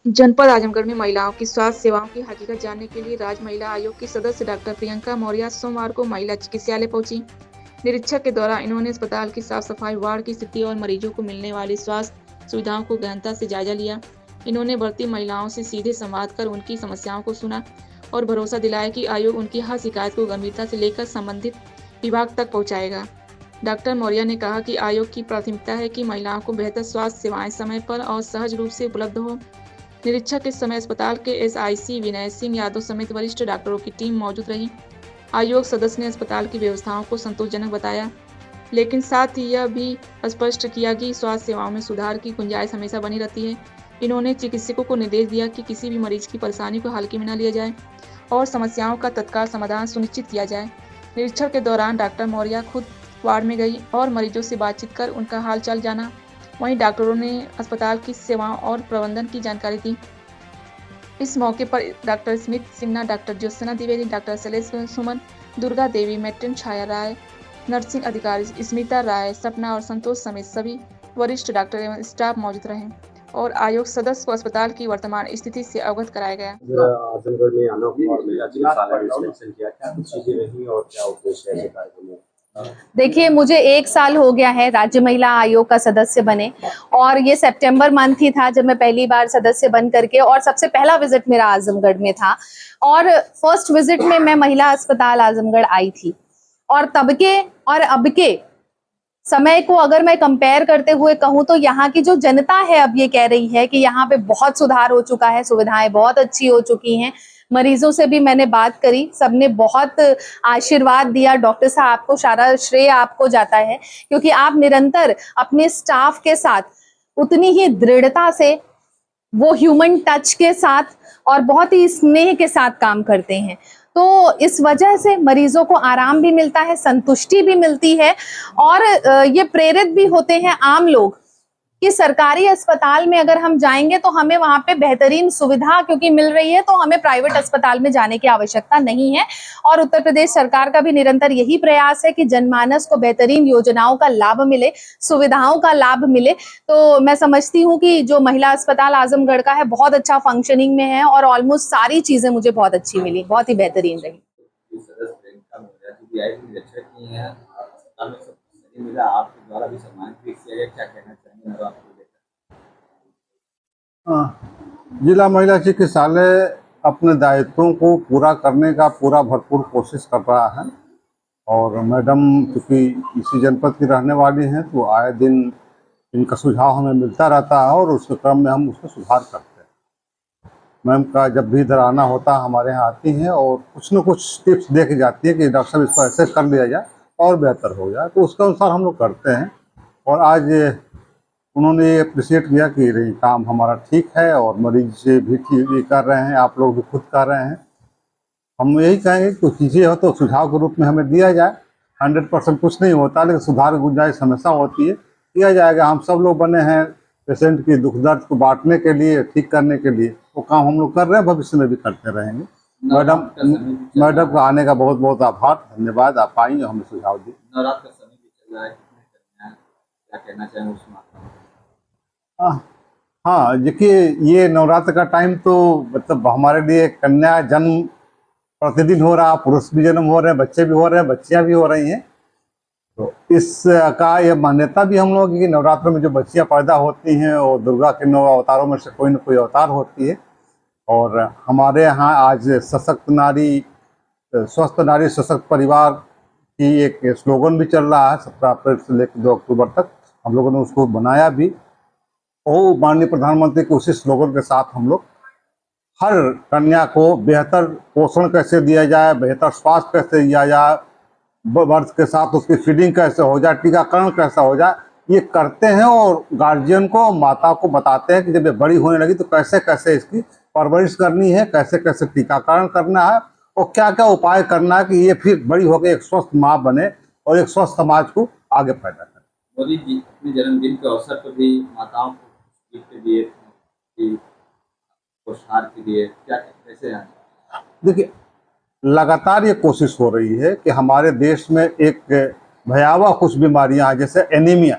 जनपद आजमगढ़ में महिलाओं की स्वास्थ्य सेवाओं की हकीकत जानने के लिए राज्य महिला आयोग की सदस्य डॉक्टर प्रियंका मौर्य सोमवार को महिला चिकित्सालय पहुंची। निरीक्षण के दौरान इन्होंने अस्पताल की साफ सफाई, वार्ड की स्थिति और मरीजों को मिलने वाली स्वास्थ्य सुविधाओं को गहनता से जायजा लिया। इन्होंने भर्ती महिलाओं से सीधे संवाद कर उनकी समस्याओं को सुना और भरोसा दिलाया कि आयोग उनकी हर शिकायत को गंभीरता से लेकर संबंधित विभाग तक पहुंचाएगा। डॉक्टर मौर्य ने कहा कि आयोग की प्राथमिकता है कि महिलाओं को बेहतर स्वास्थ्य सेवाएं समय पर और सहज रूप से उपलब्ध हो। निरीक्षक के समय अस्पताल के एसआईसी विनय सिंह यादव समेत वरिष्ठ डॉक्टरों की टीम मौजूद रही। आयोग सदस्य ने अस्पताल की व्यवस्थाओं को संतोषजनक बताया, लेकिन साथ ही यह भी स्पष्ट किया कि स्वास्थ्य सेवाओं में सुधार की गुंजाइश हमेशा बनी रहती है। इन्होंने चिकित्सकों को निर्देश दिया कि किसी भी मरीज की परेशानी को हल्के में न लिया जाए और समस्याओं का तत्काल समाधान सुनिश्चित किया जाए। निरीक्षण के दौरान डॉक्टर मौर्य खुद वार्ड में गई और मरीजों से बातचीत कर उनका हाल चाल जाना। वहीं डॉक्टरों ने अस्पताल की सेवाओं और प्रबंधन की जानकारी दी। इस मौके पर doctor Smit Sinha, doctor Jyotsna Dwivedi, doctor Shailesh Suman, Durga Devi, matron Chhaya Rai, nursing अधिकारी स्मिता राय, सपना और संतोष समेत सभी वरिष्ठ डॉक्टर एवं स्टाफ मौजूद रहे और आयोग सदस्य को अस्पताल की वर्तमान स्थिति से अवगत कराया गया। आजमगढ़ में आना हुआ और महिला चिकित्सालय में इंस्पेक्शन किया, क्या कुछ चीजें रही और क्या उद्देश्य है कार्यक्रम में? देखिए, मुझे 1 साल हो गया है राज्य महिला आयोग का सदस्य बने और ये सितंबर मंथ ही था जब मैं पहली बार सदस्य बन करके, और सबसे पहला विजिट मेरा आजमगढ़ में था और फर्स्ट विजिट में मैं महिला अस्पताल आजमगढ़ आई थी। और तब के और अब के समय को अगर मैं कंपेयर करते हुए कहूँ तो यहाँ की जो जनता है अब ये कह रही है कि यहाँ पे बहुत सुधार हो चुका है, सुविधाएं बहुत अच्छी हो चुकी हैं। मरीजों से भी मैंने बात करी, सबने बहुत आशीर्वाद दिया। डॉक्टर साहब, आपको सारा श्रेय आपको जाता है क्योंकि आप निरंतर अपने स्टाफ के साथ उतनी ही दृढ़ता से, वो ह्यूमन टच के साथ और बहुत ही स्नेह के साथ काम करते हैं। तो इस वजह से मरीजों को आराम भी मिलता है, संतुष्टि भी मिलती है और ये प्रेरित भी होते हैं आम लोग कि सरकारी अस्पताल में अगर हम जाएंगे तो हमें वहां पे बेहतरीन सुविधा क्योंकि मिल रही है, तो हमें प्राइवेट अस्पताल में जाने की आवश्यकता नहीं है। और उत्तर प्रदेश सरकार का भी निरंतर यही प्रयास है कि जनमानस को बेहतरीन योजनाओं का लाभ मिले, सुविधाओं का लाभ मिले। तो मैं समझती हूँ कि जो महिला अस्पताल आजमगढ़ का है बहुत अच्छा फंक्शनिंग में है और ऑलमोस्ट सारी चीजें मुझे बहुत अच्छी मिली, बहुत ही बेहतरीन रही। आपके द्वारा भी सम्मानित किया गया, क्या कहना चाहेंगे आपको लेकर? जिला महिला चिकित्सालय अपने दायित्वों को पूरा करने का पूरा भरपूर कोशिश कर रहा है और मैडम क्योंकि इसी जनपद की रहने वाली हैं तो आए दिन इनका सुझाव हमें मिलता रहता है और उसके क्रम में हम उसमें सुधार करते हैं। मैम का जब भी इधर आना होता है हमारे यहाँ आती हैं और कुछ न कुछ टिप्स दे के जाती है कि डॉक्टर साहब इसको ऐसे कर लिया जाए और बेहतर हो जाए, तो उसके अनुसार हम लोग करते हैं। और आज उन्होंने अप्रिशिएट किया कि ये काम हमारा ठीक है और मरीज भी ठीक कर रहे हैं, आप लोग भी खुद कर रहे हैं। हम यही कहेंगे कि कुछ चीज़ें हो तो सुझाव के रूप में हमें दिया जाए। 100% कुछ नहीं होता, लेकिन सुधार की गुंजाइश हमेशा होती है, किया जाएगा। हम सब लोग बने हैं पेशेंट की दुख दर्द को बांटने के लिए, ठीक करने के लिए। वो काम हम लोग कर रहे हैं, भविष्य में भी करते रहेंगे। मैडम का आने का बहुत बहुत आभार, धन्यवाद। आप आई और हमें सुझाव दिए। नवरात्र का समय भी चल रहा है, क्या कहना चाहेंगे उसमें? हाँ, देखिए ये नवरात्र का टाइम तो मतलब हमारे लिए कन्या जन्म प्रतिदिन हो रहा, पुरुष भी जन्म हो रहे हैं, बच्चे भी हो रहे हैं, बच्चियां भी हो रही हैं। तो इसका यह मान्यता भी हम लोग कि नवरात्र में जो बच्चियां पैदा होती हैं और दुर्गा के 9 अवतारों में से कोई न कोई अवतार होती है। और हमारे यहाँ आज सशक्त नारी स्वस्थ नारी सशक्त परिवार की एक स्लोगन भी चल रहा है 17 अप्रैल से लेकर 2 अक्टूबर तक। हम लोगों ने उसको बनाया भी और माननीय प्रधानमंत्री के उसी स्लोगन के साथ हम लोग हर कन्या को बेहतर पोषण कैसे दिया जाए, बेहतर स्वास्थ्य कैसे दिया जाए, बर्थ के साथ उसकी फीडिंग कैसे हो जाए, टीकाकरण कैसा हो जाए, ये करते हैं। और गार्जियन को, माता को बताते हैं कि जब ये बड़ी होने लगी तो कैसे कैसे इसकी परवरिश करनी है, कैसे कैसे टीकाकरण करना है और क्या क्या उपाय करना है कि ये फिर बड़ी होकर एक स्वस्थ माँ बने और एक स्वस्थ समाज को आगे पैदा करे। मोदी जी अपने जन्मदिन के अवसर पर भी माताओं को गिफ्ट दिए, पोषाहार के लिए, क्या कैसे हैं? देखिए, लगातार ये कोशिश हो रही है कि हमारे देश में एक भयावह कुछ बीमारियां हैं, जैसे एनीमिया,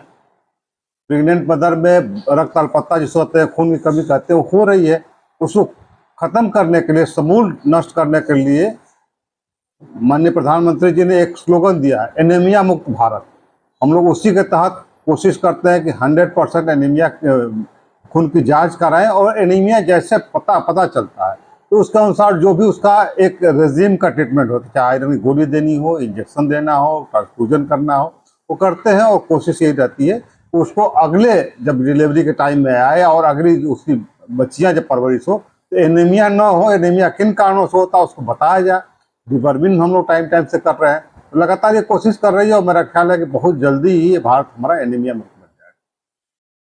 प्रेग्नेंट मदर में रक्त अल्पत्ता जिसे होते हैं, खून की कमी कहते हैं, वो हो रही है। उसको खत्म करने के लिए, समूल नष्ट करने के लिए माननीय प्रधानमंत्री जी ने एक स्लोगन दिया है, एनीमिया मुक्त भारत। हम लोग उसी के तहत कोशिश करते हैं कि 100% एनीमिया खून की जांच कराएं, और एनीमिया जैसे पता चलता है तो उसके अनुसार जो भी उसका एक रेजिम का ट्रीटमेंट होता है, चाहे आयरन की गोली देनी हो, इंजेक्शन देना हो, ट्रांसफ्यूजन करना हो, वो करते हैं। और कोशिश यही रहती है कि उसको अगले जब डिलीवरी के टाइम में आए और अगली उसकी बच्चियां जब परवरिश हो तो एनीमिया ना हो, एनीमिया किन कारणों से होता है उसको बताया जाए। डिबर्बिन हम लोग टाइम से कर रहे हैं, लगातार ये कोशिश कर रही है, और मेरा ख्याल है कि बहुत जल्दी ही ये भारत हमारा एनीमिया में